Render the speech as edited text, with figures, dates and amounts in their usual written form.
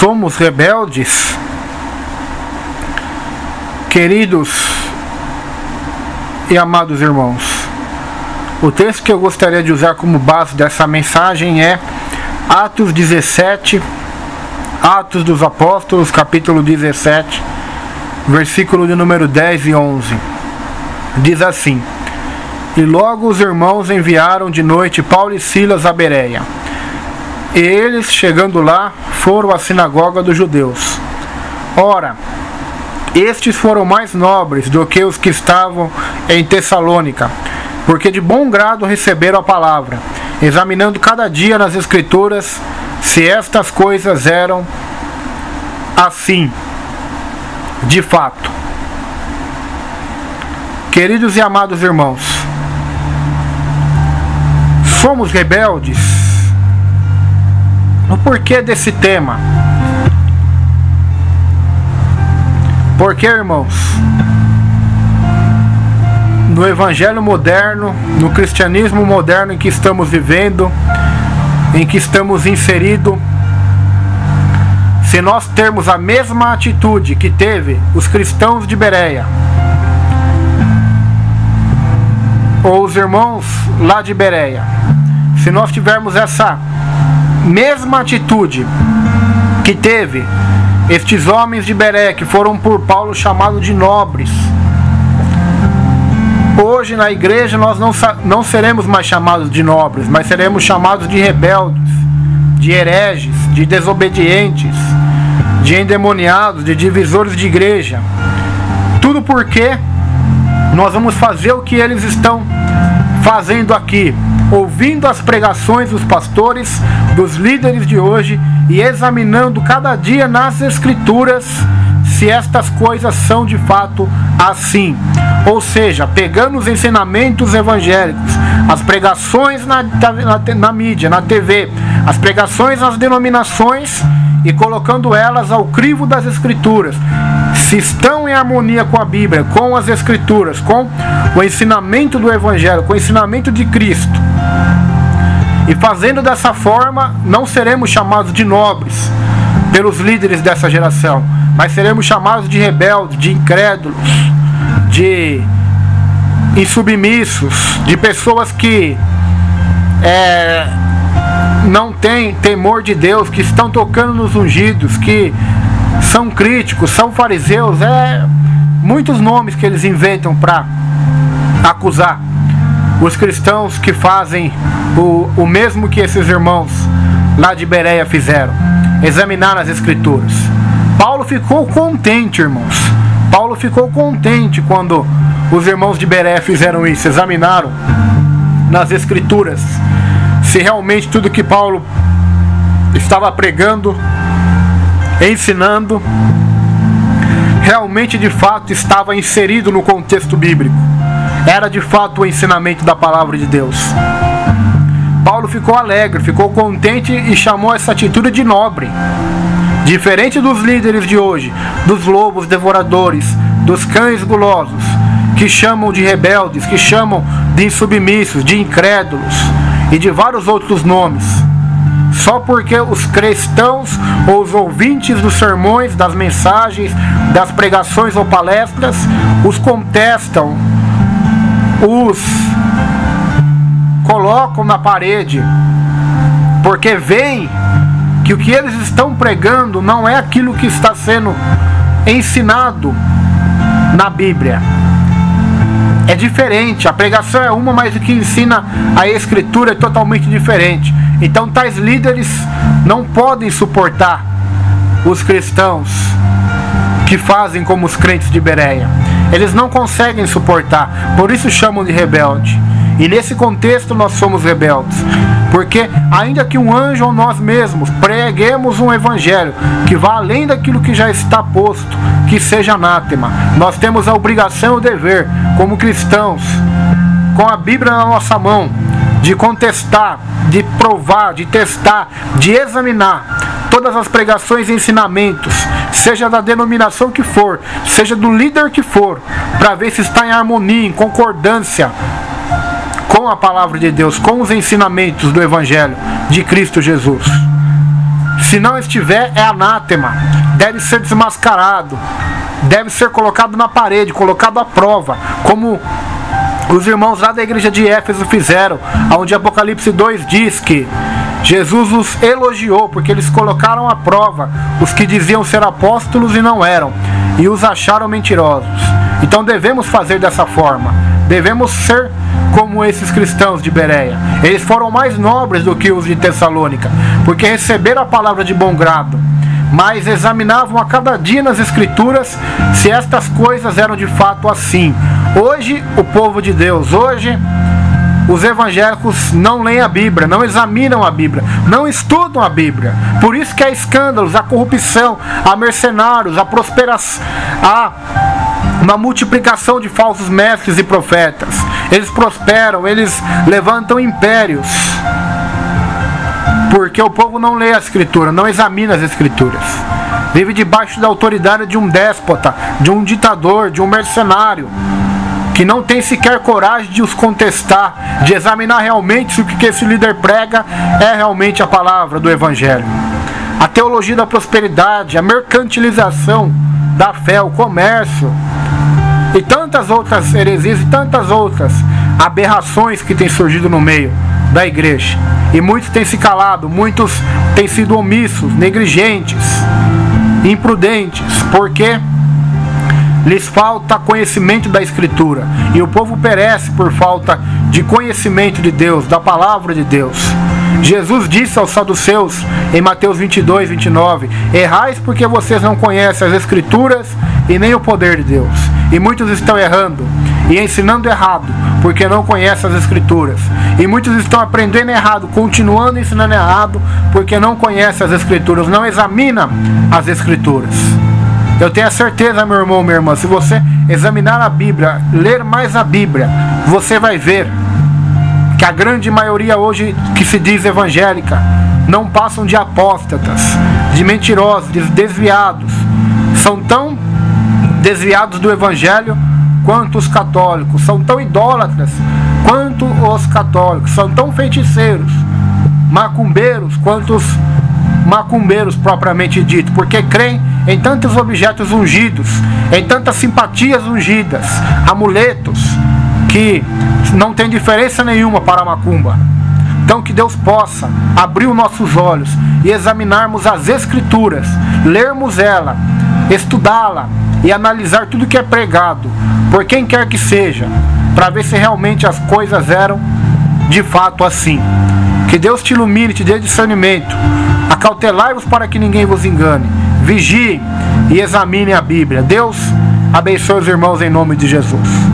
somos rebeldes, queridos e amados irmãos, o texto que eu gostaria de usar como base dessa mensagem é Atos 17, Atos dos Apóstolos, capítulo 17, versículo de número 10 e 11. Diz assim: E logo os irmãos enviaram de noite Paulo e Silas a Bereia. E eles, chegando lá, foram à sinagoga dos judeus. Ora, estes foram mais nobres do que os que estavam em Tessalônica, porque de bom grado receberam a palavra, examinando cada dia nas Escrituras se estas coisas eram assim, de fato. Queridos e amados irmãos, somos rebeldes? O porquê desse tema? Porque, irmãos, no evangelho moderno, no cristianismo moderno em que estamos vivendo, em que estamos inseridos, se nós termos a mesma atitude que teve os cristãos de Bereia, ou os irmãos lá de Bereia, se nós tivermos essa mesma atitude que teve estes homens de Bereia, que foram por Paulo chamados de nobres, hoje na igreja nós não seremos mais chamados de nobres, mas seremos chamados de rebeldes, de hereges, de desobedientes, de endemoniados, de divisores de igreja. Tudo porque nós vamos fazer o que eles estão fazendo aqui, ouvindo as pregações dos pastores, dos líderes de hoje e examinando cada dia nas Escrituras se estas coisas são de fato assim. Ou seja, pegando os ensinamentos evangélicos, as pregações na mídia, na TV, as pregações nas denominações e colocando elas ao crivo das Escrituras, se estão em harmonia com a Bíblia, com as Escrituras, com o ensinamento do Evangelho, com o ensinamento de Cristo. E fazendo dessa forma, não seremos chamados de nobres pelos líderes dessa geração, mas seremos chamados de rebeldes, de incrédulos, de insubmissos, de pessoas que não têm temor de Deus, que estão tocando nos ungidos, que são críticos, são fariseus, muitos nomes que eles inventam para acusar os cristãos que fazem o mesmo que esses irmãos lá de Bereia fizeram, examinar as Escrituras. Paulo ficou contente, irmãos. Paulo ficou contente quando os irmãos de Bereia fizeram isso, examinaram nas Escrituras se realmente tudo que Paulo estava pregando, ensinando, realmente de fato estava inserido no contexto bíblico, era de fato o ensinamento da palavra de Deus. Paulo ficou alegre, ficou contente e chamou essa atitude de nobre. Diferente dos líderes de hoje, dos lobos devoradores, dos cães gulosos, que chamam de rebeldes, que chamam de insubmissos, de incrédulos e de vários outros nomes, só porque os cristãos ou os ouvintes dos sermões, das mensagens, das pregações ou palestras os contestam, os colocam na parede, porque veem que o que eles estão pregando não é aquilo que está sendo ensinado na Bíblia. É diferente, a pregação é uma, mas o que ensina a Escritura é totalmente diferente. Então tais líderes não podem suportar os cristãos que fazem como os crentes de Bereia. Eles não conseguem suportar, por isso chamam de rebelde. E nesse contexto nós somos rebeldes, porque ainda que um anjo ou nós mesmos preguemos um evangelho que vá além daquilo que já está posto, que seja anátema, nós temos a obrigação e o dever, como cristãos, com a Bíblia na nossa mão, de contestar, de provar, de testar, de examinar todas as pregações e ensinamentos, seja da denominação que for, seja do líder que for, para ver se está em harmonia, em concordância com a palavra de Deus, com os ensinamentos do Evangelho de Cristo Jesus. Se não estiver, é anátema, deve ser desmascarado, deve ser colocado na parede, colocado à prova, como os irmãos lá da igreja de Éfeso fizeram, onde Apocalipse 2 diz que Jesus os elogiou, porque eles colocaram à prova os que diziam ser apóstolos e não eram, e os acharam mentirosos. Então devemos fazer dessa forma, devemos ser como esses cristãos de Bereia. Eles foram mais nobres do que os de Tessalônica, porque receberam a palavra de bom grado, mas examinavam a cada dia nas Escrituras se estas coisas eram de fato assim. Hoje, o povo de Deus, hoje, os evangélicos não leem a Bíblia, não examinam a Bíblia, não estudam a Bíblia. Por isso que há escândalos, há corrupção, há mercenários, há prosperação, há uma multiplicação de falsos mestres e profetas. Eles prosperam, eles levantam impérios, porque o povo não lê a Escritura, não examina as Escrituras. Vive debaixo da autoridade de um déspota, de um ditador, de um mercenário, que não tem sequer coragem de os contestar, de examinar realmente se o que esse líder prega é realmente a palavra do Evangelho. A teologia da prosperidade, a mercantilização da fé, o comércio, e tantas outras heresias e tantas outras aberrações que têm surgido no meio da igreja. E muitos têm se calado, muitos têm sido omissos, negligentes, imprudentes, porque lhes falta conhecimento da Escritura, e o povo perece por falta de conhecimento de Deus, da palavra de Deus. Jesus disse aos saduceus em Mateus 22, 29: errais porque vocês não conhecem as Escrituras e nem o poder de Deus. E muitos estão errando e ensinando errado porque não conhecem as Escrituras. E muitos estão aprendendo errado, continuando ensinando errado porque não conhecem as Escrituras, não examinam as Escrituras. Eu tenho a certeza, meu irmão, minha irmã, se você examinar a Bíblia, ler mais a Bíblia, você vai ver que a grande maioria hoje que se diz evangélica não passam de apóstatas, de mentirosos, de desviados. São tão desviados do Evangelho quanto os católicos, são tão idólatras quanto os católicos, são tão feiticeiros, macumbeiros quanto os macumbeiros propriamente dito, porque creem em tantos objetos ungidos, em tantas simpatias ungidas, amuletos, que não tem diferença nenhuma para a macumba. Então que Deus possa abrir os nossos olhos e examinarmos as Escrituras, lermos ela, estudá-la e analisar tudo que é pregado, por quem quer que seja, para ver se realmente as coisas eram de fato assim. Que Deus te ilumine, te dê discernimento. Acautelai-vos para que ninguém vos engane. Vigiem e examinem a Bíblia. Deus abençoe os irmãos em nome de Jesus.